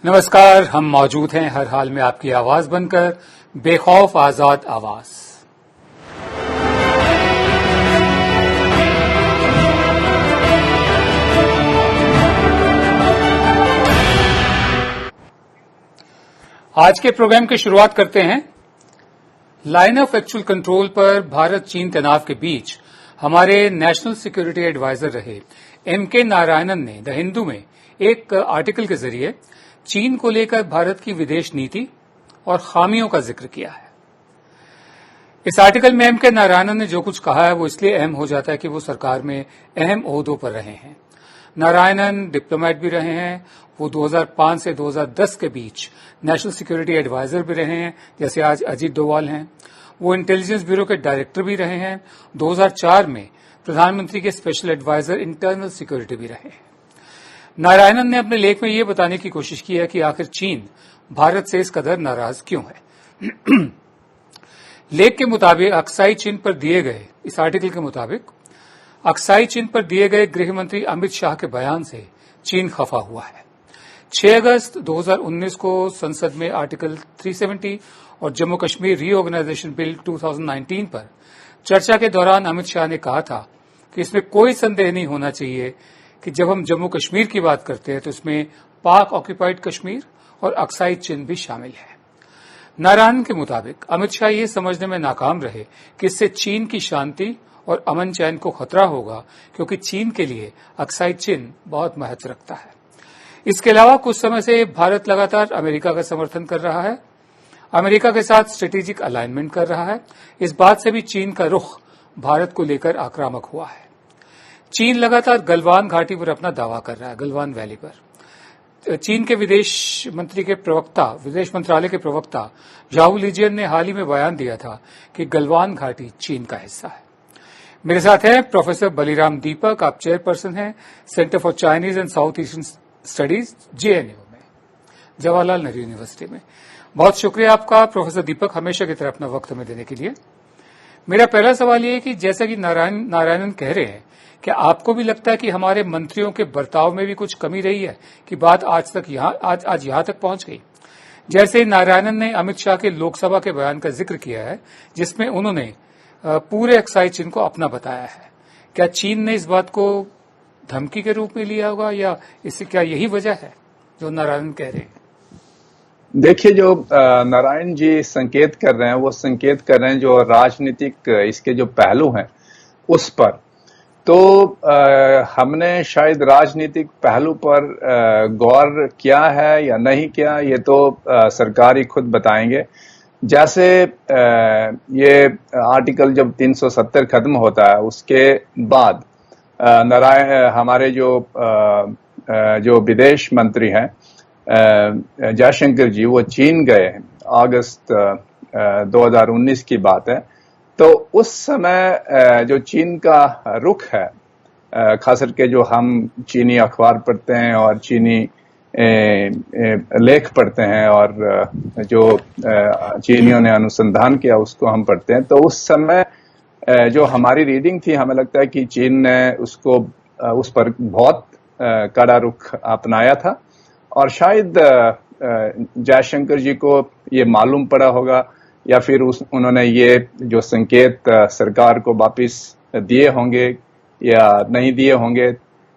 नमस्कार, हम मौजूद हैं हर हाल में आपकी आवाज बनकर, बेखौफ आजाद आवाज। आज के प्रोग्राम की शुरुआत करते हैं। लाइन ऑफ एक्चुअल कंट्रोल पर भारत चीन तनाव के बीच हमारे नेशनल सिक्योरिटी एडवाइजर रहे एम.के. नारायणन ने द हिंदू में एक आर्टिकल के जरिए चीन को लेकर भारत की विदेश नीति और खामियों का जिक्र किया है। इस आर्टिकल में एम.के. नारायणन ने जो कुछ कहा है वो इसलिए अहम हो जाता है कि वो सरकार में अहम ओहदों पर रहे हैं। नारायणन डिप्लोमेट भी रहे हैं। वो 2005 से 2010 के बीच नेशनल सिक्योरिटी एडवाइजर भी रहे हैं, जैसे आज अजीत डोवाल हैं। वो इंटेलिजेंस ब्यूरो के डायरेक्टर भी रहे हैं। 2004 में प्रधानमंत्री के स्पेशल एडवाइजर इंटरनल सिक्योरिटी भी रहे हैं। नारायणन ने अपने लेख में ये बताने की कोशिश की है कि आखिर चीन भारत से इस कदर नाराज क्यों है। लेख के मुताबिक अक्साई चीन पर दिए गए इस आर्टिकल के मुताबिक अक्साई चीन पर दिए गए गृह मंत्री अमित शाह के बयान से चीन खफा हुआ है। 6 अगस्त 2019 को संसद में आर्टिकल 370 और जम्मू कश्मीर रीऑर्गेनाइजेशन बिल 2019 पर चर्चा के दौरान अमित शाह ने कहा था कि इसमें कोई संदेह नहीं होना चाहिए कि जब हम जम्मू कश्मीर की बात करते हैं तो इसमें पाक ऑक्यूपाइड कश्मीर और अक्साई चीन भी शामिल है। नारायण के मुताबिक अमित शाह ये समझने में नाकाम रहे कि इससे चीन की शांति और अमन चैन को खतरा होगा, क्योंकि चीन के लिए अक्साई चीन बहुत महत्व रखता है। इसके अलावा कुछ समय से भारत लगातार अमेरिका का समर्थन कर रहा है, अमेरिका के साथ स्ट्रेटेजिक अलाइनमेंट कर रहा है। इस बात से भी चीन का रुख भारत को लेकर आक्रामक हुआ है। चीन लगातार गलवान घाटी पर अपना दावा कर रहा है, गलवान वैली पर। चीन के विदेश मंत्रालय के प्रवक्ता झाओ लिजियन ने हाल ही में बयान दिया था कि गलवान घाटी चीन का हिस्सा है। मेरे साथ हैं प्रोफेसर बलिराम दीपक, आप चेयरपर्सन हैं centre for Chinese and south Asian studies JNU में, जवाहरलाल नेहरू यूनिवर्सिटी में। बहुत शुक्रिया आपका प्रोफेसर दीपक, हमेशा की तरह अपना वक्त हमें देने के लिए। मेरा पहला सवाल ये है कि जैसा कि नारायणन कह रहे हैं, क्या आपको भी लगता है कि हमारे मंत्रियों के बर्ताव में भी कुछ कमी रही है कि बात आज यहां तक पहुंच गई? जैसे नारायणन ने अमित शाह के लोकसभा के बयान का जिक्र किया है, जिसमें उन्होंने पूरे अक्साई चीन को अपना बताया है। क्या चीन ने इस बात को धमकी के रूप में लिया होगा, या इससे क्या यही वजह है जो नारायणन कह रहे हैं? देखिए, जो नारायण जी संकेत कर रहे हैं वो संकेत कर रहे हैं जो राजनीतिक इसके जो पहलू हैं उस पर। तो हमने शायद राजनीतिक पहलू पर गौर किया है या नहीं किया, ये तो सरकार ही खुद बताएंगे। जैसे ये आर्टिकल जब 370 खत्म होता है उसके बाद हमारे जो विदेश मंत्री हैं जयशंकर जी, वो चीन गए हैं। अगस्त 2019 की बात है। तो उस समय जो चीन का रुख है, खास करके जो हम चीनी अखबार पढ़ते हैं और चीनी लेख पढ़ते हैं और जो चीनियों ने अनुसंधान किया उसको हम पढ़ते हैं, तो उस समय जो हमारी रीडिंग थी, हमें लगता है कि चीन ने उस पर बहुत कड़ा रुख अपनाया था। और शायद जयशंकर जी को ये मालूम पड़ा होगा, या फिर उन्होंने ये जो संकेत सरकार को वापिस दिए होंगे या नहीं दिए होंगे,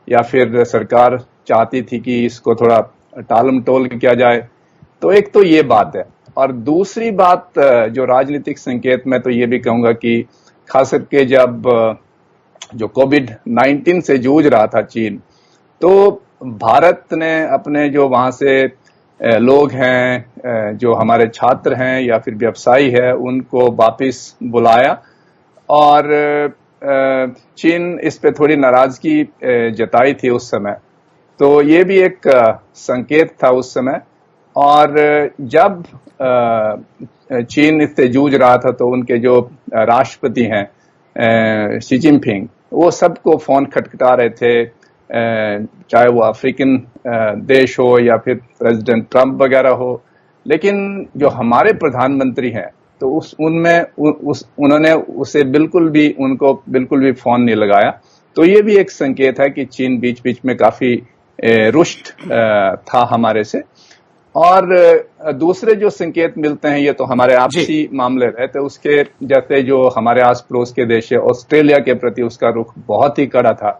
या फिर सरकार चाहती थी कि इसको थोड़ा टालम टोल किया जाए। तो एक तो ये बात है। और दूसरी बात जो राजनीतिक संकेत, मैं तो ये भी कहूंगा कि खास करके जब जो कोविड-19 से जूझ रहा था चीन, तो भारत ने अपने जो वहां से लोग हैं, जो हमारे छात्र हैं या फिर व्यवसायी है, उनको वापिस बुलाया। और चीन इस पे थोड़ी नाराजगी जताई थी उस समय। तो ये भी एक संकेत था उस समय। और जब चीन इससे जूझ रहा था तो उनके जो राष्ट्रपति हैं शी जिनपिंग, वो सबको फोन खटखटा रहे थे, चाहे वो अफ्रीकन देश हो या फिर प्रेसिडेंट ट्रंप वगैरह हो। लेकिन जो हमारे प्रधानमंत्री हैं, तो उन्होंने उनको बिल्कुल भी फोन नहीं लगाया। तो ये भी एक संकेत है कि चीन बीच बीच में काफी रुष्ट था हमारे से। और दूसरे जो संकेत मिलते हैं ये तो हमारे आपसी मामले रहे, तो उसके जैसे जो हमारे आस पड़ोस के देश है ऑस्ट्रेलिया के प्रति उसका रुख बहुत ही कड़ा था।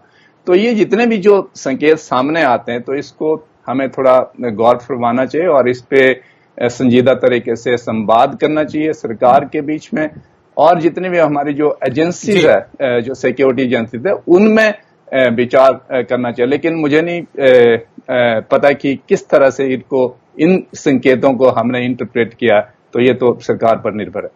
तो ये जितने भी जो संकेत सामने आते हैं तो इसको हमें थोड़ा गौर फरमाना चाहिए और इस पे संजीदा तरीके से संवाद करना चाहिए सरकार के बीच में, और जितने भी हमारी जो एजेंसीज है, जो सिक्योरिटी एजेंसीज है, उनमें विचार करना चाहिए। लेकिन मुझे नहीं पता कि किस तरह से इनको इन संकेतों को हमने इंटरप्रेट किया, तो ये तो सरकार पर निर्भर है।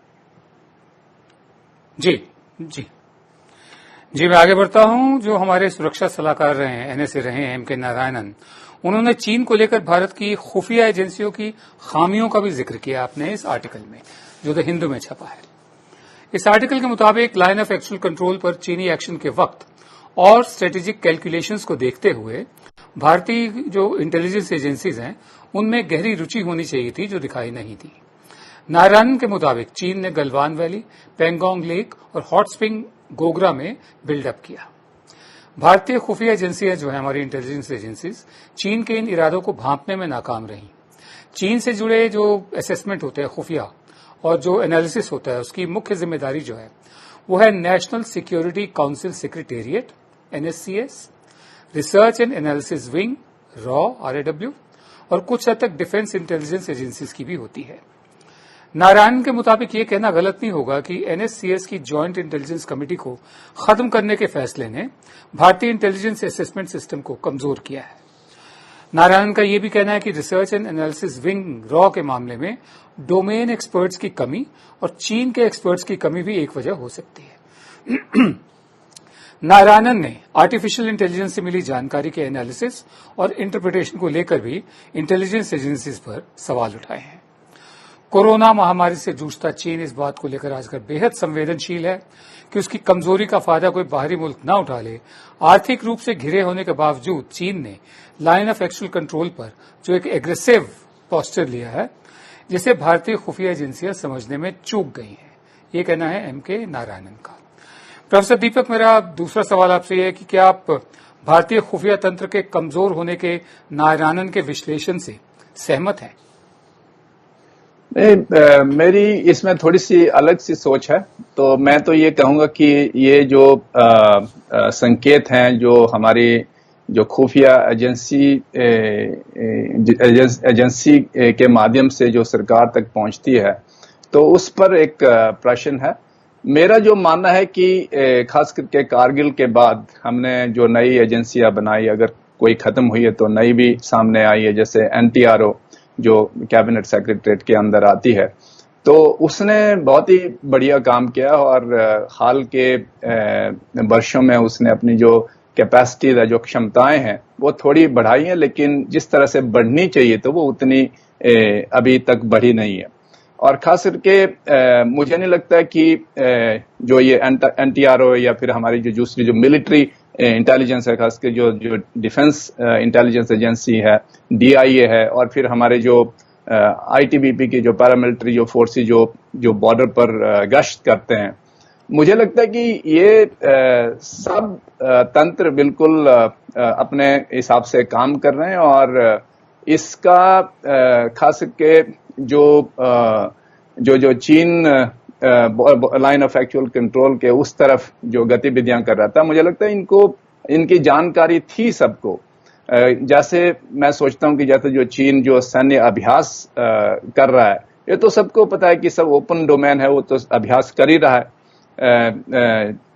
जी मैं आगे बढ़ता हूं। जो हमारे सुरक्षा सलाहकार रहे हैं, एनएसए रहे हैं, एमके नारायणन, उन्होंने चीन को लेकर भारत की खुफिया एजेंसियों की खामियों का भी जिक्र किया अपने इस आर्टिकल में, जो द हिंदू में छपा है। इस आर्टिकल के मुताबिक लाइन ऑफ एक्चुअल कंट्रोल पर चीनी एक्शन के वक्त और स्ट्रेटेजिक कैलकुलेशंस को देखते हुए भारतीय जो इंटेलिजेंस एजेंसीज हैं उनमें गहरी रुचि होनी चाहिए थी, जो दिखाई नहीं दी। नारायणन के मुताबिक चीन ने गलवान वैली, पेंगोंग लेक और हॉट स्प्रिंग गोगरा में बिल्डअप किया। भारतीय खुफिया एजेंसियां जो है, हमारी इंटेलिजेंस एजेंसीज, चीन के इन इरादों को भांपने में नाकाम रही। चीन से जुड़े जो असेसमेंट होते हैं खुफिया और जो एनालिसिस होता है, उसकी मुख्य जिम्मेदारी जो है वो है national security council secretariat NSCS, research and analysis wing रॉ RAW, और कुछ हद तक डिफेंस इंटेलिजेंस एजेंसीज की भी होती है। नारायण के मुताबिक ये कहना गलत नहीं होगा कि एनएससीएस की जॉइंट इंटेलिजेंस कमेटी को खत्म करने के फैसले ने भारतीय इंटेलिजेंस असेसमेंट सिस्टम को कमजोर किया है। नारायण का यह भी कहना है कि research and analysis wing raw के मामले में डोमेन एक्सपर्ट्स की कमी और चीन के एक्सपर्ट्स की कमी भी एक वजह हो सकती है। नारायणन ने आर्टिफिशियल इंटेलिजेंस से मिली जानकारी के एनालिसिस और इंटरप्रिटेशन को लेकर भी इंटेलिजेंस एजेंसीज पर सवाल उठाए हैं। कोरोना महामारी से जूझता चीन इस बात को लेकर आजकल बेहद संवेदनशील है कि उसकी कमजोरी का फायदा कोई बाहरी मुल्क न उठा ले। आर्थिक रूप से घिरे होने के बावजूद चीन ने लाइन ऑफ एक्चुअल कंट्रोल पर जो एक एग्रेसिव पोस्चर लिया है, जिसे भारतीय खुफिया एजेंसियां समझने में चूक गई हैं। ये कहना है एमके नारायणन का। प्रोफेसर दीपक, मेरा दूसरा सवाल आपसे यह है कि क्या आप भारतीय खुफिया तंत्र के कमजोर होने के नारायणन के विश्लेषण से सहमत हैं? मेरी इसमें थोड़ी सी अलग सी सोच है। तो मैं तो ये कहूंगा कि ये जो संकेत हैं जो हमारी जो खुफिया एजेंसी के माध्यम से जो सरकार तक पहुंचती है, तो उस पर एक प्रश्न है। मेरा जो मानना है कि खास करके कारगिल के बाद हमने जो नई एजेंसियां बनाई, अगर कोई खत्म हुई है तो नई भी सामने आई है, जैसे NTRO जो कैबिनेट सेक्रेटरीट के अंदर आती है, तो उसने बहुत ही बढ़िया काम किया और हाल के वर्षों में उसने अपनी जो कैपेसिटी है, जो क्षमताएं हैं, वो थोड़ी बढ़ाई है, लेकिन जिस तरह से बढ़नी चाहिए तो वो उतनी अभी तक बढ़ी नहीं है। और खास करके मुझे नहीं लगता कि जो ये NTRO या फिर हमारी जो दूसरी जो मिलिट्री इंटेलिजेंस है, खासकर जो डिफेंस इंटेलिजेंस एजेंसी है, DIA है, और फिर हमारे जो ITBP की जो पैरामिलिट्री जो फोर्सेस जो बॉर्डर पर गश्त करते हैं, मुझे लगता है कि ये सब तंत्र बिल्कुल अपने हिसाब से काम कर रहे हैं और इसका खास करके जो चीन लाइन ऑफ एक्चुअल कंट्रोल के उस तरफ जो गतिविधियां कर रहा था, मुझे लगता है इनकी जानकारी थी सबको। जैसे मैं सोचता हूं कि जैसे जो चीन जो सैन्य अभ्यास कर रहा है, ये तो सबको पता है कि सब ओपन डोमेन है, वो तो अभ्यास कर ही रहा है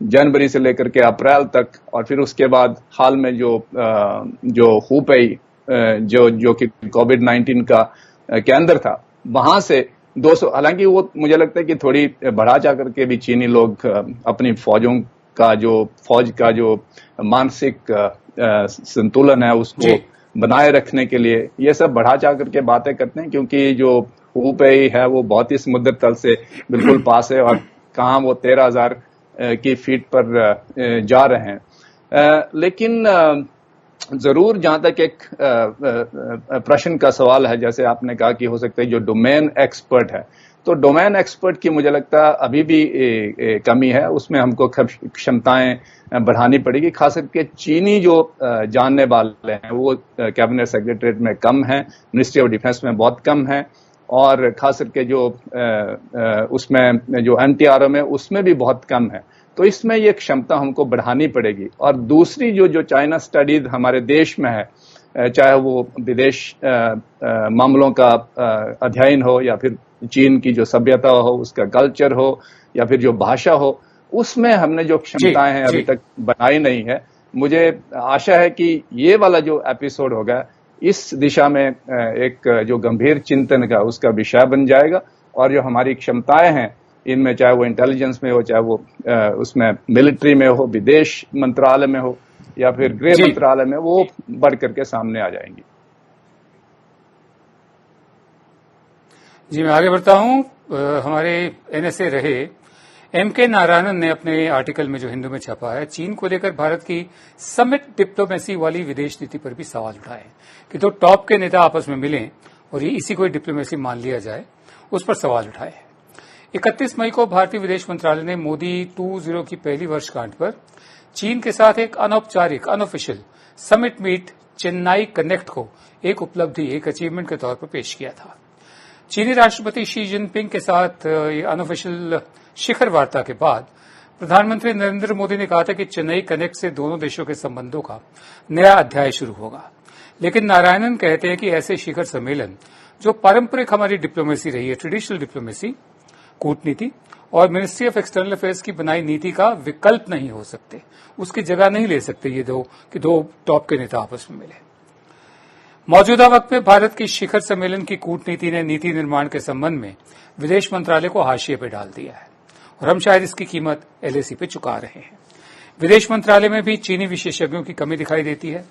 जनवरी से लेकर के अप्रैल तक। और फिर उसके बाद हाल में जो हुबेई जो कि कोविड-19 का केंद्र था, वहां से 200, हालांकि वो मुझे लगता है कि थोड़ी बढ़ा जा करके भी चीनी लोग अपनी फौज का जो मानसिक संतुलन है उसको बनाए रखने के लिए ये सब बढ़ा जा करके बातें करते हैं, क्योंकि जो हुबेई है वो बहुत ही समुद्र तल से बिल्कुल पास है और कहाँ वो 13,000 की फीट पर जा रहे हैं। लेकिन जरूर जहां तक एक प्रश्न का सवाल है, जैसे आपने कहा कि हो सकता है जो डोमेन एक्सपर्ट है, तो डोमेन एक्सपर्ट की मुझे लगता है अभी भी कमी है, उसमें हमको क्षमताएं बढ़ानी पड़ेगी। खास करके चीनी जो जानने वाले हैं वो कैबिनेट सेक्रेटरीट में कम है, मिनिस्ट्री ऑफ डिफेंस में बहुत कम है, और खास करके जो उसमें जो NTRO में उसमें भी बहुत कम है। तो इसमें ये क्षमता हमको बढ़ानी पड़ेगी। और दूसरी जो चाइना स्टडीज हमारे देश में है, चाहे वो विदेश मामलों का अध्ययन हो या फिर चीन की जो सभ्यता हो, उसका कल्चर हो या फिर जो भाषा हो, उसमें हमने जो क्षमताएं हैं अभी तक बनाई नहीं है। मुझे आशा है कि ये वाला जो एपिसोड होगा इस दिशा में एक जो गंभीर चिंतन का उसका विषय बन जाएगा, और जो हमारी क्षमताएं हैं इनमें, चाहे वो इंटेलिजेंस में हो, चाहे वो उसमें मिलिट्री में हो, विदेश मंत्रालय में हो या फिर गृह मंत्रालय में, वो बढ़ करके सामने आ जाएंगी। जी, मैं आगे बढ़ता हूं। हमारे NSA रहे MK नारायणन ने अपने आर्टिकल में जो हिंदू में छपा है, चीन को लेकर भारत की समिट डिप्लोमेसी वाली विदेश नीति पर भी सवाल उठाए कि तो टॉप के नेता आपस में मिलें और ये इसी को डिप्लोमेसी मान लिया जाए, उस पर सवाल उठाए। 31 मई को भारतीय विदेश मंत्रालय ने मोदी 2.0 की पहली वर्षगांठ पर चीन के साथ एक अनौपचारिक unofficial summit meet Chennai connect को एक उपलब्धि, एक अचीवमेंट के तौर पर पेश किया था। चीनी राष्ट्रपति शी जिनपिंग के साथ अनऑफिशियल शिखर वार्ता के बाद प्रधानमंत्री नरेंद्र मोदी ने कहा था कि चेन्नई कनेक्ट से दोनों देशों के संबंधों का नया अध्याय शुरू होगा। लेकिन नारायणन कहते हैं कि ऐसे शिखर सम्मेलन जो पारंपरिक हमारी डिप्लोमेसी रही है, ट्रेडिशनल डिप्लोमेसी, कूटनीति और मिनिस्ट्री ऑफ एक्सटर्नल अफेयर्स की बनाई नीति का विकल्प नहीं हो सकते, उसकी जगह नहीं ले सकते ये दो टॉप के नेता आपस में मिले। मौजूदा वक्त में भारत की शिखर सम्मेलन की कूटनीति ने नीति निर्माण के संबंध में विदेश मंत्रालय को हाशिए पर डाल दिया है और हम शायद इसकी कीमत LAC पे चुका रहे हैं। विदेश मंत्रालय में भी चीनी विशेषज्ञों की कमी दिखाई देती है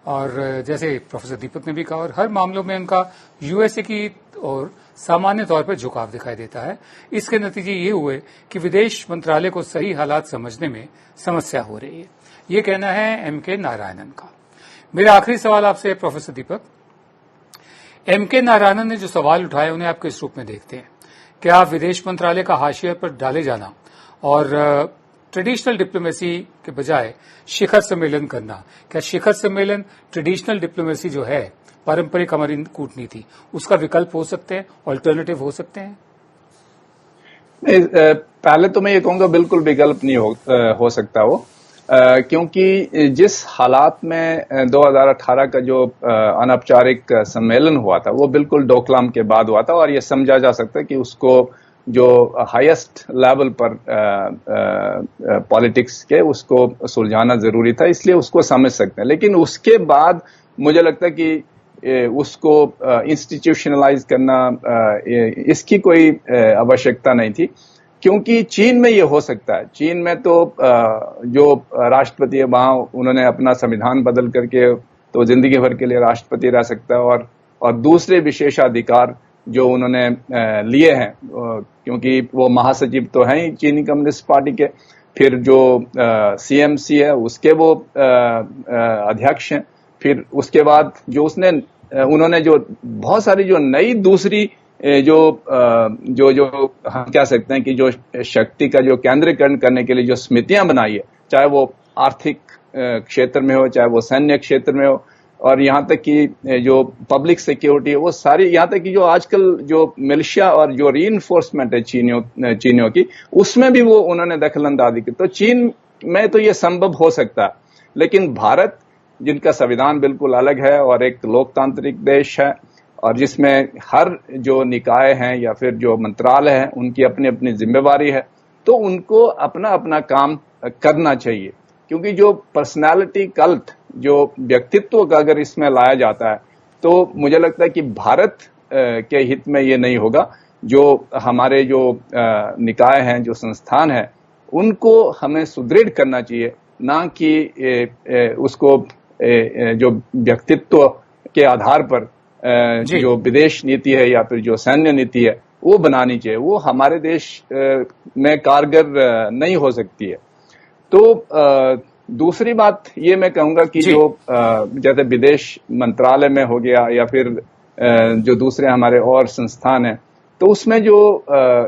और जैसे प्रोफेसर दीपक ने भी कहा, और हर मामलों में उनका USA की और सामान्य तौर पर झुकाव दिखाई देता है। इसके नतीजे ये हुए कि विदेश मंत्रालय को सही हालात समझने में समस्या हो रही है। ये कहना है MK नारायणन का। मेरा आखिरी सवाल आपसे प्रोफेसर दीपक, MK नारायणन ने जो सवाल उठाए उन्हें आप किस रूप में देखते हैं? क्या विदेश मंत्रालय का हाशिए पर डाले जाना और ट्रेडिशनल डिप्लोमेसी के बजाय शिखर सम्मेलन करना, क्या शिखर सम्मेलन ट्रेडिशनल डिप्लोमेसी जो है, पारंपरिक हमारी कूटनीति, उसका विकल्प हो सकते हैं, ऑल्टरनेटिव हो सकते हैं? पहले तो मैं ये कहूंगा बिल्कुल विकल्प नहीं हो सकता वो, क्योंकि जिस हालात में 2018 का जो अनौपचारिक सम्मेलन हुआ था वो बिल्कुल डोकलाम के बाद हुआ था, और ये समझा जा सकता है कि उसको जो हाईएस्ट लेवल पर पॉलिटिक्स के उसको सुलझाना जरूरी था, इसलिए उसको समझ सकते हैं। लेकिन उसके बाद मुझे लगता है कि उसको इंस्टीट्यूशनलाइज करना इसकी कोई आवश्यकता नहीं थी, क्योंकि चीन में ये हो सकता है। चीन में तो जो राष्ट्रपति है वहां उन्होंने अपना संविधान बदल करके तो जिंदगी भर के लिए राष्ट्रपति रह सकता है, और दूसरे विशेषाधिकार जो उन्होंने लिए हैं, क्योंकि वो महासचिव तो हैं ही चीनी कम्युनिस्ट पार्टी के, फिर जो CMC है उसके वो अध्यक्ष हैं, फिर उसके बाद जो उन्होंने जो बहुत सारी जो नई दूसरी जो हम कह सकते हैं कि जो शक्ति का जो केंद्रीकरण करने के लिए जो समितियां बनाई है, चाहे वो आर्थिक क्षेत्र में हो, चाहे वो सैन्य क्षेत्र में हो, और यहाँ तक कि जो पब्लिक सिक्योरिटी है, वो सारी, यहाँ तक कि जो आजकल जो मिलिशिया और जो रीइंफोर्समेंट है चीनियों की, उसमें भी वो उन्होंने दखलंदाजी की। तो चीन में तो ये संभव हो सकता है, लेकिन भारत जिनका संविधान बिल्कुल अलग है और एक लोकतांत्रिक देश है, और जिसमें हर जो निकाय हैं या फिर जो मंत्रालय हैं उनकी अपनी अपनी जिम्मेवारी है, तो उनको अपना अपना काम करना चाहिए। क्योंकि जो पर्सनालिटी कल्ट, जो व्यक्तित्व का अगर इसमें लाया जाता है, तो मुझे लगता है कि भारत के हित में ये नहीं होगा। जो हमारे जो निकाय हैं, जो संस्थान है, उनको हमें सुदृढ़ करना चाहिए, ना कि उसको जो व्यक्तित्व के आधार पर जो विदेश नीति है या फिर जो सैन्य नीति है वो बनानी चाहिए। वो हमारे देश में कारगर नहीं हो सकती है। तो दूसरी बात ये मैं कहूंगा कि जो जैसे विदेश मंत्रालय में हो गया या फिर जो दूसरे हमारे और संस्थान हैं, तो उसमें जो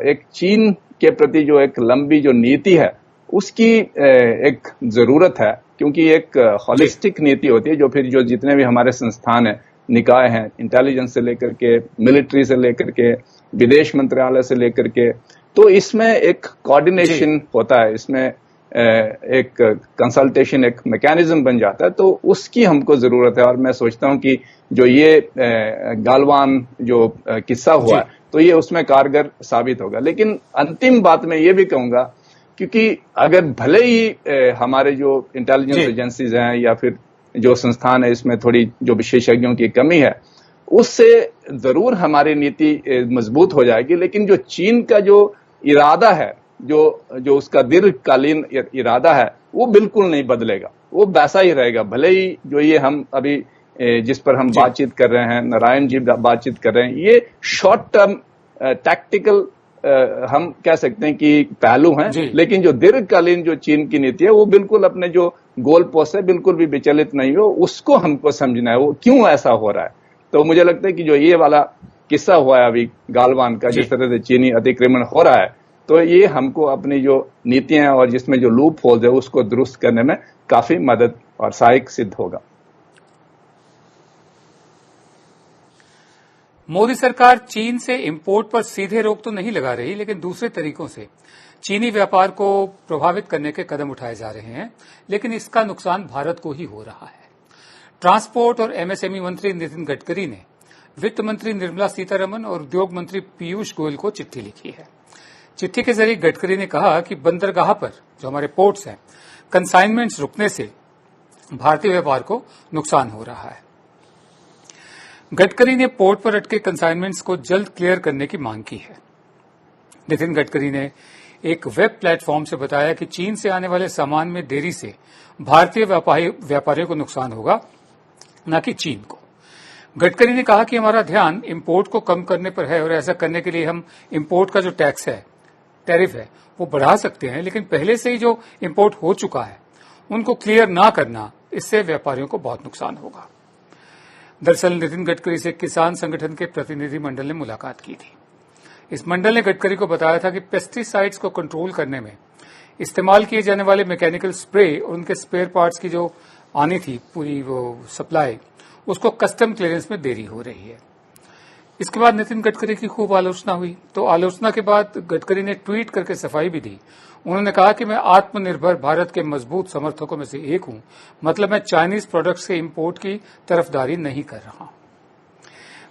एक चीन के प्रति जो एक लंबी जो नीति है उसकी एक जरूरत है, क्योंकि एक हॉलिस्टिक नीति होती है जो फिर जो जितने भी हमारे संस्थान हैं, निकाय हैं, इंटेलिजेंस से लेकर के, मिलिट्री से लेकर के, विदेश मंत्रालय से लेकर के, तो इसमें एक कोऑर्डिनेशन होता है, इसमें एक कंसल्टेशन, एक मैकेनिज्म बन जाता है, तो उसकी हमको जरूरत है। और मैं सोचता हूं कि जो ये गालवान जो किस्सा हुआ है तो ये उसमें कारगर साबित होगा। लेकिन अंतिम बात मैं ये भी कहूंगा, क्योंकि अगर भले ही हमारे जो इंटेलिजेंस एजेंसीज हैं या फिर जो संस्थान है इसमें थोड़ी जो विशेषज्ञों की कमी है, उससे जरूर हमारी नीति मजबूत हो जाएगी, लेकिन जो चीन का जो इरादा है, जो उसका दीर्घकालीन इरादा है, वो बिल्कुल नहीं बदलेगा, वो वैसा ही रहेगा। भले ही जो ये हम अभी जिस पर हम बातचीत कर रहे हैं, नारायण जी बातचीत कर रहे हैं, ये शॉर्ट टर्म टैक्टिकल हम कह सकते हैं कि पहलू हैं, लेकिन जो दीर्घकालीन जो चीन की नीति है वो बिल्कुल अपने जो गोल पोस्ट है बिल्कुल भी विचलित नहीं हो, उसको हमको समझना है वो क्यों ऐसा हो रहा है। तो मुझे लगता है कि जो ये वाला किस्सा हुआ है अभी गालवान का, जिस तरह से चीनी अतिक्रमण हो रहा है, तो ये हमको अपनी जो नीतियां और जिसमें जो लूप होल्स है उसको दुरुस्त करने में काफी मदद और सहायक सिद्ध होगा। मोदी सरकार चीन से इंपोर्ट पर सीधे रोक तो नहीं लगा रही, लेकिन दूसरे तरीकों से चीनी व्यापार को प्रभावित करने के कदम उठाए जा रहे हैं, लेकिन इसका नुकसान भारत को ही हो रहा है। ट्रांसपोर्ट और एमएसएमई मंत्री नितिन गडकरी ने वित्त मंत्री निर्मला सीतारमण और उद्योग मंत्री पीयूष गोयल को चिट्ठी लिखी है। चिट्ठी के जरिए गडकरी ने कहा कि बंदरगाह पर जो हमारे पोर्ट्स हैं, कंसाइनमेंट्स रुकने से भारतीय व्यापार को नुकसान हो रहा है। गडकरी ने पोर्ट पर अटके कंसाइनमेंट्स को जल्द क्लियर करने की मांग की है। नितिन गडकरी ने एक वेब प्लेटफॉर्म से बताया कि चीन से आने वाले सामान में देरी से भारतीय व्यापारियों को नुकसान होगा, न कि चीन को। गडकरी ने कहा कि हमारा ध्यान इंपोर्ट को कम करने पर है और ऐसा करने के लिए हम इंपोर्ट का जो टैक्स है, टैरिफ है, वो बढ़ा सकते हैं, लेकिन पहले से ही जो इंपोर्ट हो चुका है उनको क्लियर ना करना, इससे व्यापारियों को बहुत नुकसान होगा। दरअसल नितिन गडकरी से किसान संगठन के प्रतिनिधि मंडल ने मुलाकात की थी। इस मंडल ने गडकरी को बताया था कि पेस्टिसाइड्स को कंट्रोल करने में इस्तेमाल किए जाने वाले मैकेनिकल स्प्रे और उनके स्पेयर पार्ट्स की जो आनी थी पूरी वो सप्लाई, उसको कस्टम क्लियरेंस में देरी हो रही है। इसके बाद नितिन गडकरी की खूब आलोचना हुई, तो आलोचना के बाद गडकरी ने ट्वीट करके सफाई भी दी। उन्होंने कहा कि मैं आत्मनिर्भर भारत के मजबूत समर्थकों में से एक हूं, मतलब मैं चाइनीज प्रोडक्ट्स के इंपोर्ट की तरफदारी नहीं कर रहा।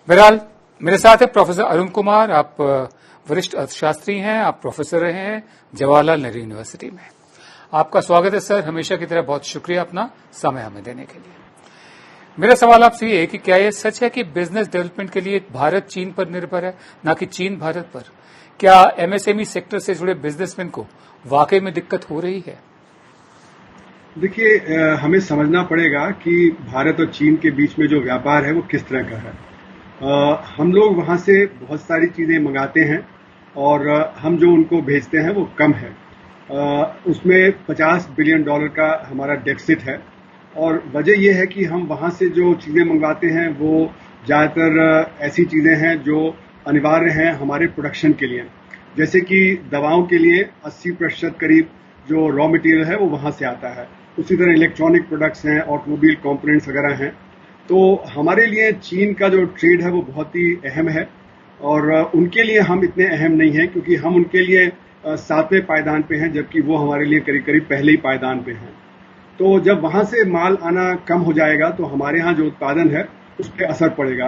बहरहाल मेरे साथ है प्रोफेसर अरुण कुमार। आप वरिष्ठ अर्थशास्त्री हैं, आप प्रोफेसर रहे हैं जवाहरलाल नेहरू यूनिवर्सिटी में। आपका स्वागत है सर। हमेशा की तरह बहुत शुक्रिया अपना समय हमें देने के लिए। मेरा सवाल आपसे ये है कि क्या यह सच है कि बिजनेस डेवलपमेंट के लिए भारत चीन पर निर्भर है, न कि चीन भारत पर? क्या एमएसएमई सेक्टर से जुड़े बिजनेसमैन को वाकई में दिक्कत हो रही है? देखिए, हमें समझना पड़ेगा कि भारत और चीन के बीच में जो व्यापार है वो किस तरह का है। हम लोग वहां से बहुत सारी चीजें मंगाते हैं और हम जो उनको भेजते हैं वो कम है। उसमें $50 बिलियन का हमारा डेफिसिट है, और वजह यह है कि हम वहां से जो चीजें मंगवाते हैं वो ज्यादातर ऐसी चीजें हैं जो अनिवार्य हैं हमारे प्रोडक्शन के लिए। जैसे कि दवाओं के लिए 80% करीब जो रॉ मटेरियल है वो वहां से आता है। उसी तरह इलेक्ट्रॉनिक प्रोडक्ट्स हैं, ऑटोमोबाइल कंपोनेंट्स वगैरह हैं। तो हमारे लिए चीन का जो ट्रेड है वो बहुत ही अहम है, और उनके लिए हम इतने अहम नहीं हैं, क्योंकि हम उनके लिए 7वें पायदान पे हैं, जबकि वो हमारे लिए करीब करीब पहले ही पायदान पे हैं। तो जब वहां से माल आना कम हो जाएगा तो हमारे यहाँ जो उत्पादन है उस पर असर पड़ेगा।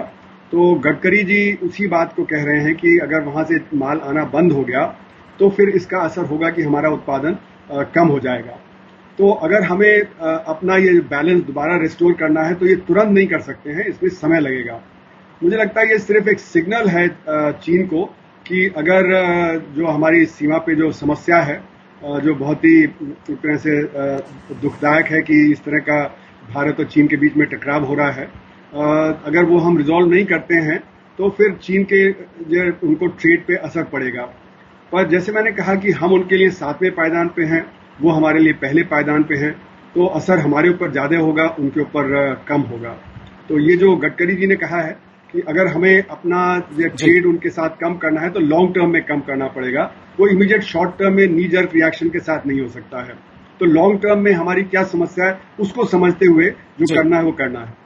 तो गडकरी जी उसी बात को कह रहे हैं कि अगर वहां से माल आना बंद हो गया तो फिर इसका असर होगा कि हमारा उत्पादन कम हो जाएगा। तो अगर हमें अपना ये बैलेंस दोबारा रिस्टोर करना है तो ये तुरंत नहीं कर सकते हैं, इसमें समय लगेगा। मुझे लगता है ये सिर्फ एक सिग्नल है चीन को कि अगर जो हमारी सीमा पे जो समस्या है, जो बहुत ही एक तरह से दुखदायक है कि इस तरह का भारत और चीन के बीच में टकराव हो रहा है, अगर वो हम रिजॉल्व नहीं करते हैं तो फिर चीन के उनको ट्रेड पे असर पड़ेगा। पर जैसे मैंने कहा कि हम उनके लिए 7वें पायदान पे हैं, वो हमारे लिए पहले पायदान पे हैं, तो असर हमारे ऊपर ज्यादा होगा, उनके ऊपर कम होगा। तो ये जो गडकरी जी ने कहा है कि अगर हमें अपना ट्रेड उनके साथ कम करना है तो लॉन्ग टर्म में कम करना पड़ेगा, वो इमीडिएट शॉर्ट टर्म में नी जर्क रिएक्शन के साथ नहीं हो सकता है। तो लॉन्ग टर्म में हमारी क्या समस्या है उसको समझते हुए जो करना है वो करना है।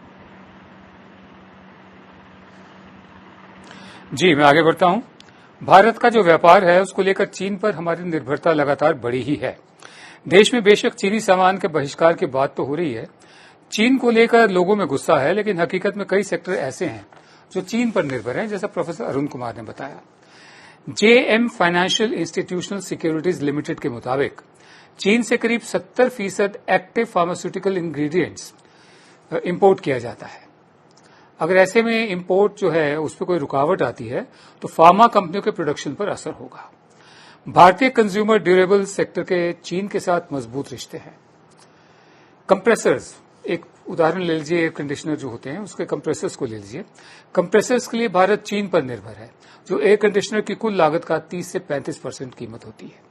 जी, मैं आगे बढ़ता हूं। भारत का जो व्यापार है उसको लेकर चीन पर हमारी निर्भरता लगातार बढ़ी ही है। देश में बेशक चीनी सामान के बहिष्कार की बात तो हो रही है, चीन को लेकर लोगों में गुस्सा है, लेकिन हकीकत में कई सेक्टर ऐसे हैं जो चीन पर निर्भर हैं, जैसा प्रोफेसर अरुण कुमार ने बताया। JM financial institutional securities limited के मुताबिक चीन से करीब 70% एक्टिव फार्मास्यूटिकल इंग्रेडिएंट्स इंपोर्ट किया जाता है। अगर ऐसे में इंपोर्ट जो है उस पर कोई रुकावट आती है तो फार्मा कंपनियों के प्रोडक्शन पर असर होगा। भारतीय कंज्यूमर ड्यूरेबल सेक्टर के चीन के साथ मजबूत रिश्ते हैं। कंप्रेसर्स, एक उदाहरण ले लीजिए, एयर कंडीशनर जो होते हैं उसके कंप्रेसर्स को ले लीजिए। कंप्रेसर्स के लिए भारत चीन पर निर्भर है, जो एयर कंडीशनर की कुल लागत का 30 से 35% कीमत होती है।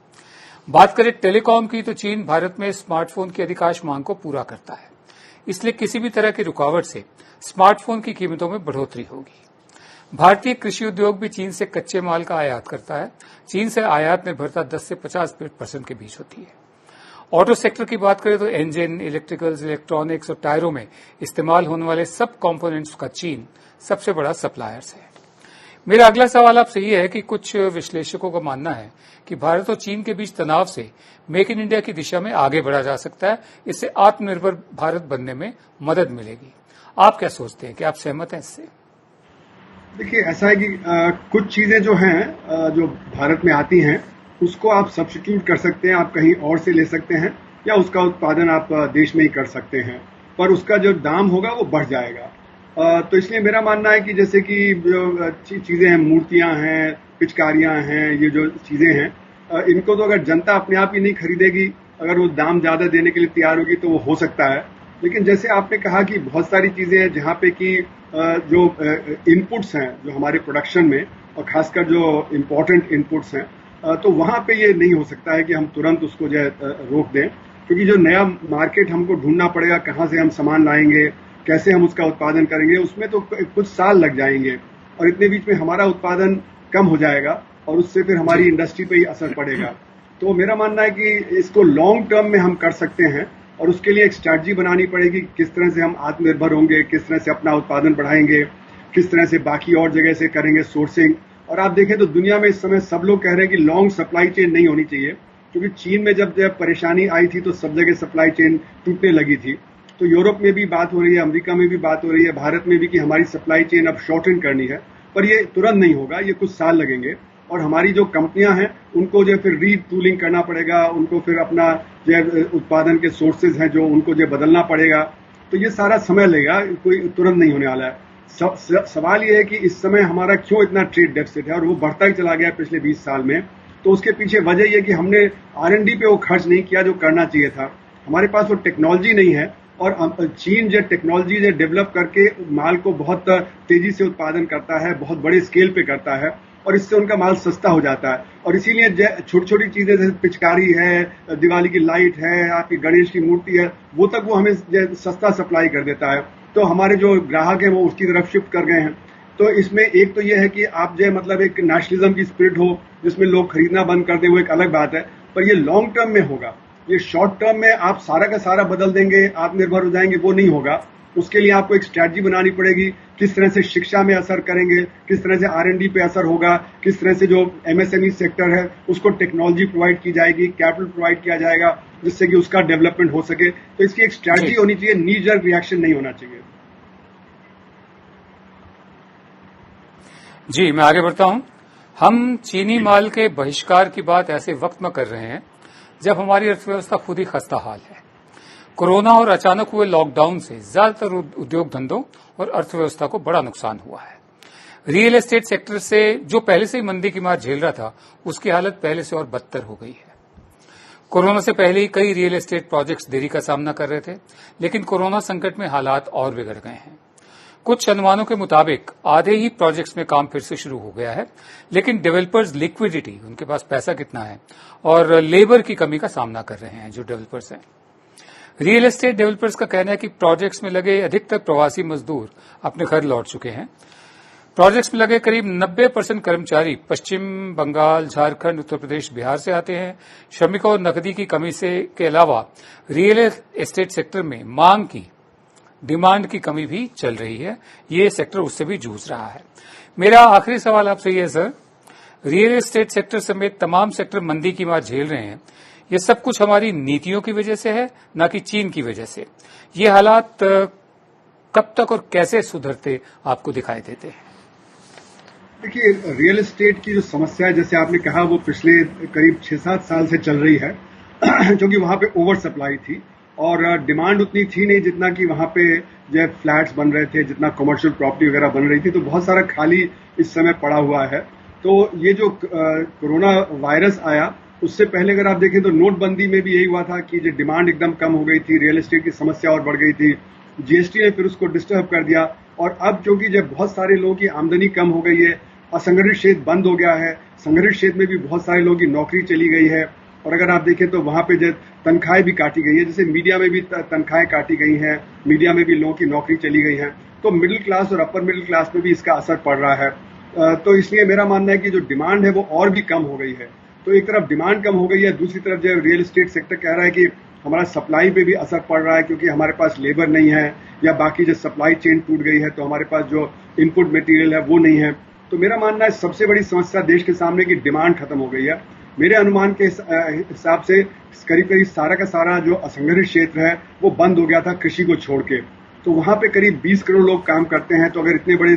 बात करें टेलीकॉम की तो चीन भारत में स्मार्टफोन की अधिकांश मांग को पूरा करता है, इसलिए किसी भी तरह की रुकावट से स्मार्टफोन की कीमतों में बढ़ोतरी होगी। भारतीय कृषि उद्योग भी चीन से कच्चे माल का आयात करता है। चीन से आयात निर्भरता 10 से 50% के बीच होती है। ऑटो सेक्टर की बात करें तो इंजन, इलेक्ट्रिकल्स, इलेक्ट्रॉनिक्स और टायरों में इस्तेमाल होने वाले सब कंपोनेंट्स का चीन सबसे बड़ा सप्लायर्स है। मेरा अगला सवाल आपसे ये है कि कुछ विश्लेषकों का मानना है कि भारत और चीन के बीच तनाव से मेक इन इंडिया की दिशा में आगे बढ़ा जा सकता है, इससे आत्मनिर्भर भारत बनने में मदद मिलेगी। आप क्या सोचते हैं, कि आप सहमत हैं इससे? देखिए, ऐसा है कि कुछ चीजें जो हैं जो भारत में आती हैं उसको आप सब्स्टिट्यूट कर सकते हैं, आप कहीं और से ले सकते हैं, या उसका उत्पादन आप देश में ही कर सकते हैं, पर उसका जो दाम होगा वो बढ़ जाएगा। तो इसलिए मेरा मानना है कि जैसे कि जो चीजें हैं, मूर्तियां हैं, पिचकारियां हैं, ये जो चीजें हैं, इनको तो अगर जनता अपने आप ही नहीं खरीदेगी, अगर वो दाम ज्यादा देने के लिए तैयार होगी तो वो हो सकता है। लेकिन जैसे आपने कहा कि बहुत सारी चीजें हैं जहां पे कि जो इनपुट्स हैं जो हमारे प्रोडक्शन में, और खासकर जो इम्पोर्टेंट इनपुट्स हैं, तो वहां पे ये नहीं हो सकता है कि हम तुरंत उसको जो है रोक दें, क्योंकि जो नया मार्केट हमको ढूंढना पड़ेगा, कहां से हम सामान लाएंगे, कैसे हम उसका उत्पादन करेंगे, उसमें तो कुछ साल लग जाएंगे, और इतने बीच में हमारा उत्पादन कम हो जाएगा और उससे फिर हमारी इंडस्ट्री पे ही असर पड़ेगा। तो मेरा मानना है कि इसको लॉन्ग टर्म में हम कर सकते हैं, और उसके लिए एक स्ट्रैटेजी बनानी पड़ेगी, किस तरह से हम आत्मनिर्भर होंगे, किस तरह से अपना उत्पादन बढ़ाएंगे, किस तरह से बाकी और जगह से करेंगे सोर्सिंग। और आप देखें तो दुनिया में इस समय सब लोग कह रहे हैं कि लॉन्ग सप्लाई चेन नहीं होनी चाहिए, क्योंकि चीन में जब परेशानी आई थी तो सब जगह सप्लाई चेन टूटने लगी थी। तो यूरोप में भी बात हो रही है, अमेरिका में भी बात हो रही है, भारत में भी, कि हमारी सप्लाई चेन अब शॉर्टन करनी है, पर ये तुरंत नहीं होगा, ये कुछ साल लगेंगे। और हमारी जो कंपनियां हैं उनको जो फिर रीटूलिंग करना पड़ेगा, उनको फिर अपना जो उत्पादन के सोर्सेज हैं जो उनको जो बदलना पड़ेगा, तो ये सारा समय लेगा, कोई तुरंत नहीं होने वाला है। सवाल ये है कि इस समय हमारा क्यों इतना ट्रेड डेफिसिट है, और वो बढ़ता ही चला गया पिछले 20 साल में। तो उसके पीछे वजह यह कि हमने R&D पे वो खर्च नहीं किया जो करना चाहिए था। हमारे पास वो टेक्नोलॉजी नहीं है, और चीन जो टेक्नोलॉजी जो डेवलप करके माल को बहुत तेजी से उत्पादन करता है, बहुत बड़े स्केल पे करता है, और इससे उनका माल सस्ता हो जाता है। और इसीलिए छोटी छोटी चीजें जैसे पिचकारी है, दिवाली की लाइट है, आपकी गणेश की मूर्ति है, वो तक वो हमें सस्ता सप्लाई कर देता है। तो हमारे जो ग्राहक हैं वो उसकी तरफ शिफ्ट कर गए हैं। तो इसमें एक तो ये है कि आप जो मतलब एक नेशनलिज्म की स्पिरिट हो जिसमें लोग खरीदना बंद कर दे, वो एक अलग बात है, पर ये लॉन्ग टर्म में होगा। ये शॉर्ट टर्म में आप सारा का सारा बदल देंगे, आत्मनिर्भर हो जाएंगे, वो नहीं होगा। उसके लिए आपको एक स्ट्रैटेजी बनानी पड़ेगी, किस तरह से शिक्षा में असर करेंगे, किस तरह से R&D पे असर होगा, किस तरह से जो MSME सेक्टर है उसको टेक्नोलॉजी प्रोवाइड की जाएगी, कैपिटल प्रोवाइड किया जाएगा, जिससे कि उसका डेवलपमेंट हो सके। तो इसकी एक स्ट्रैटेजी होनी चाहिए, नी जर्क रिएक्शन नहीं होना चाहिए। जी, मैं आगे बढ़ता हूं। हम चीनी माल के बहिष्कार की बात ऐसे वक्त में कर रहे हैं जब हमारी अर्थव्यवस्था खुद ही खस्ता हाल है। कोरोना और अचानक हुए लॉकडाउन से ज्यादातर उद्योग धंधों और अर्थव्यवस्था को बड़ा नुकसान हुआ है। रियल एस्टेट सेक्टर से जो पहले से ही मंदी की मार झेल रहा था, उसकी हालत पहले से और बदतर हो गई है। कोरोना से पहले ही कई रियल एस्टेट प्रोजेक्ट्स देरी का सामना कर रहे थे, लेकिन कोरोना संकट में हालात और बिगड़ गए हैं। कुछ अनुमानों के मुताबिक आधे ही प्रोजेक्ट्स में काम फिर से शुरू हो गया है, लेकिन डेवलपर्स लिक्विडिटी, उनके पास पैसा कितना है, और लेबर की कमी का सामना कर रहे हैं जो डेवलपर्स हैं। रियल एस्टेट डेवलपर्स का कहना है कि प्रोजेक्ट्स में लगे अधिकतर प्रवासी मजदूर अपने घर लौट चुके हैं। प्रोजेक्ट्स में लगे करीब 90% कर्मचारी पश्चिम बंगाल, झारखंड, उत्तर प्रदेश, बिहार से आते हैं। श्रमिकों और नकदी की कमी के अलावा रियल एस्टेट सेक्टर में मांग की, डिमांड की कमी भी चल रही है। ये सेक्टर उससे भी जूझ रहा है। मेरा आखिरी सवाल आपसे ये है सर, रियल एस्टेट सेक्टर समेत तमाम सेक्टर मंदी की मार झेल रहे हैं। ये सब कुछ हमारी नीतियों की वजह से है, न कि चीन की वजह से। ये हालात कब तक और कैसे सुधरते आपको दिखाई देते हैं? देखिए, रियल एस्टेट की जो समस्या है, जैसे आपने कहा, वो पिछले करीब 6-7 साल से चल रही है क्योंकि वहां पे ओवर सप्लाई थी और डिमांड उतनी थी नहीं जितना कि वहां पे जो फ्लैट्स बन रहे थे, जितना कमर्शियल प्रॉपर्टी वगैरह बन रही थी, तो बहुत सारा खाली इस समय पड़ा हुआ है। तो ये जो कोरोना वायरस आया, उससे पहले अगर आप देखें तो नोटबंदी में भी यही हुआ था कि जो डिमांड एकदम कम हो गई थी, रियल एस्टेट की समस्या और बढ़ गई थी। जीएसटी ने फिर उसको डिस्टर्ब कर दिया और अब क्योंकि जब बहुत सारे लोगों की आमदनी कम हो गई है, असंगठित क्षेत्र बंद हो गया है, संगठित क्षेत्र में भी बहुत सारे लोगों की नौकरी चली गई है और अगर आप देखें तो वहां पे जो तनख्वाहें भी काटी गई है, जैसे मीडिया में भी तनख्वाहें काटी गई हैं, मीडिया में भी लोगों की नौकरी चली गई है, तो मिडिल क्लास और अपर मिडिल क्लास में भी इसका असर पड़ रहा है। तो इसलिए मेरा मानना है कि जो डिमांड है वो और भी कम हो गई है। तो एक तरफ डिमांड कम हो गई है, दूसरी तरफ जो रियल एस्टेट सेक्टर कह रहा है कि हमारा सप्लाई पे भी असर पड़ रहा है क्योंकि हमारे पास लेबर नहीं है या बाकी जो सप्लाई चेन टूट गई है, तो हमारे पास जो इनपुट मटेरियल है वो नहीं है। तो मेरा मानना है सबसे बड़ी समस्या देश के सामने की डिमांड खत्म हो गई है। मेरे अनुमान के हिसाब से करीब करीब सारा का सारा जो असंगठित क्षेत्र है वो बंद हो गया था कृषि को छोड़ के। तो वहां पे करीब 20 करोड़ लोग काम करते हैं, तो अगर इतने बड़े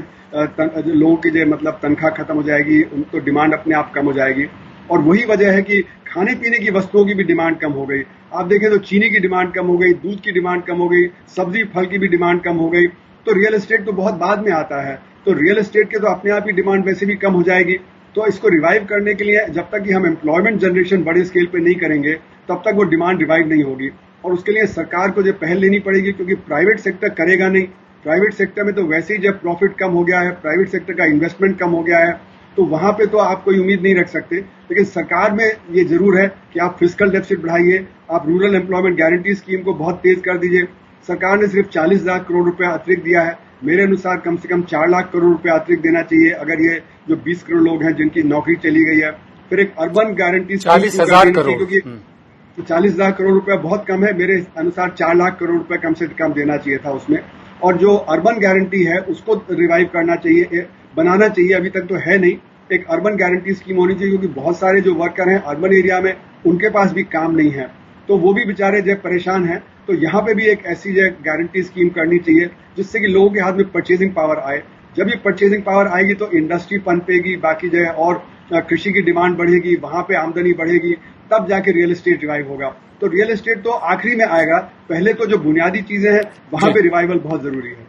लोगों की जो मतलब तनख्वाह खत्म हो जाएगी तो डिमांड अपने आप कम हो जाएगी। और वही वजह है कि खाने पीने की वस्तुओं की भी डिमांड कम हो गई। आप देखें तो चीनी की डिमांड कम हो गई, दूध की डिमांड कम हो गई, सब्जी फल की भी डिमांड कम हो गई। तो रियल एस्टेट तो बहुत बाद में आता है, तो रियल एस्टेट के तो अपने आप ही डिमांड वैसे भी कम हो जाएगी। तो इसको रिवाइव करने के लिए जब तक कि हम एम्प्लॉयमेंट जनरेशन बड़े स्केल पे नहीं करेंगे तब तक वो डिमांड रिवाइव नहीं होगी। और उसके लिए सरकार को जो पहल लेनी पड़ेगी, क्योंकि प्राइवेट सेक्टर करेगा नहीं। प्राइवेट सेक्टर में तो वैसे ही जब प्रॉफिट कम हो गया है, प्राइवेट सेक्टर का इन्वेस्टमेंट कम हो गया है, तो वहां पे तो आप कोई उम्मीद नहीं रख सकते। लेकिन सरकार में ये जरूर है कि आप फिस्कल डेफिसिट बढ़ाइए, आप रूरल एम्प्लॉयमेंट गारंटी स्कीम को बहुत तेज कर दीजिए। सरकार ने सिर्फ 40 लाख करोड़ रुपया अतिरिक्त दिया है, मेरे अनुसार कम से कम 4 लाख करोड़ रुपया अतिरिक्त देना चाहिए अगर ये जो 20 करोड़ लोग हैं जिनकी नौकरी चली गई है। फिर एक अर्बन गारंटी 40,000 करोड़, क्योंकि 40 लाख करोड़ रुपया बहुत कम है, मेरे अनुसार 4 लाख करोड़ रुपया कम से कम देना चाहिए था उसमें। और जो अर्बन गारंटी है उसको रिवाइव करना चाहिए, बनाना चाहिए, अभी तक तो है नहीं। एक अर्बन गारंटी स्कीम होनी चाहिए क्योंकि बहुत सारे जो वर्कर हैं अर्बन एरिया में, उनके पास भी काम नहीं है, तो वो भी बेचारे जो परेशान हैं। तो यहाँ पे भी एक ऐसी जो गारंटी स्कीम करनी चाहिए जिससे कि लोगों के हाथ में परचेजिंग पावर आए। जब ये परचेजिंग पावर आएगी तो इंडस्ट्री पनपेगी, बाकी जो है और कृषि की डिमांड बढ़ेगी, वहां पे आमदनी बढ़ेगी, तब जाके रियल एस्टेट रिवाइव होगा। तो रियल एस्टेट तो आखिरी में आएगा, पहले तो जो बुनियादी चीजें हैं वहां पे रिवाइवल बहुत जरूरी है।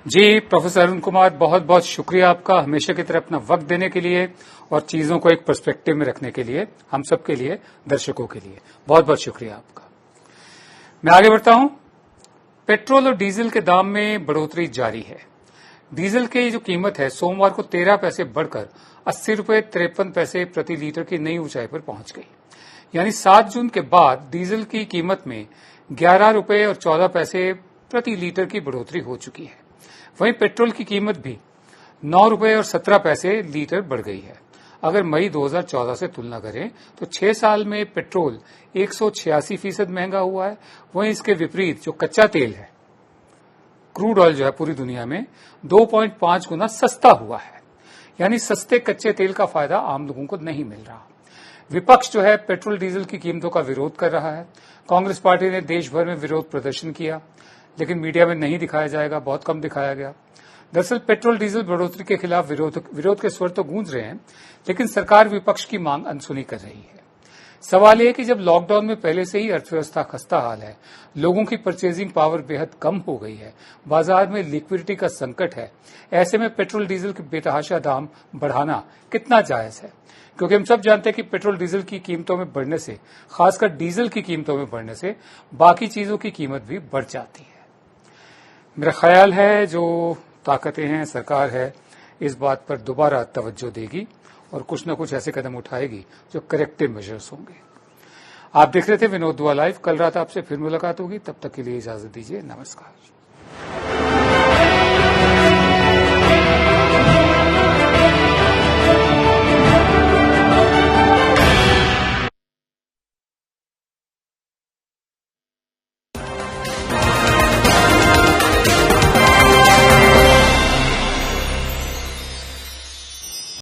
जी प्रोफेसर अरुण कुमार, बहुत बहुत शुक्रिया आपका हमेशा की तरह अपना वक्त देने के लिए और चीजों को एक पर्सपेक्टिव में रखने के लिए, हम सबके लिए, दर्शकों के लिए बहुत बहुत शुक्रिया आपका। मैं आगे बढ़ता हूं। पेट्रोल और डीजल के दाम में बढ़ोतरी जारी है। डीजल की जो कीमत है सोमवार को 13 पैसे बढ़कर 80 रुपये 53 पैसे प्रति लीटर की नई ऊंचाई पर पहुंच गई। यानी 7 जून के बाद डीजल की कीमत में 11 रुपये और 14 पैसे प्रति लीटर की बढ़ोतरी हो चुकी है। वहीं पेट्रोल की कीमत भी 9 रुपये और 17 पैसे लीटर बढ़ गई है। अगर मई 2014 से तुलना करें तो 6 साल में पेट्रोल 186% महंगा हुआ है। वहीं इसके विपरीत जो कच्चा तेल है, क्रूड ऑयल जो है, पूरी दुनिया में 2.5 गुना सस्ता हुआ है। यानी सस्ते कच्चे तेल का फायदा आम लोगों को नहीं मिल रहा। विपक्ष जो है पेट्रोल डीजल की कीमतों का विरोध कर रहा है। कांग्रेस पार्टी ने देश भर में विरोध प्रदर्शन किया, लेकिन मीडिया में नहीं दिखाया जाएगा, बहुत कम दिखाया गया। दरअसल पेट्रोल डीजल बढ़ोतरी के खिलाफ विरोध के स्वर तो गूंज रहे हैं, लेकिन सरकार विपक्ष की मांग अनसुनी कर रही है। सवाल यह है कि जब लॉकडाउन में पहले से ही अर्थव्यवस्था खस्ता हाल है, लोगों की परचेजिंग पावर बेहद कम हो गई है, बाजार में लिक्विडिटी का संकट है, ऐसे में पेट्रोल डीजल के बेतहाशा दाम बढ़ाना कितना जायज है? क्योंकि हम सब जानते हैं कि पेट्रोल डीजल की कीमतों में बढ़ने से, खासकर डीजल की कीमतों में बढ़ने से, बाकी चीजों की कीमत भी बढ़ जाती है। मेरा ख्याल है जो ताकतें हैं, सरकार है, इस बात पर दोबारा तवज्जो देगी और कुछ न कुछ ऐसे कदम उठाएगी जो करेक्टिव मेजर्स होंगे। आप देख रहे थे विनोद दुआ लाइव। कल रात आपसे फिर मुलाकात होगी, तब तक के लिए इजाजत दीजिए। नमस्कार।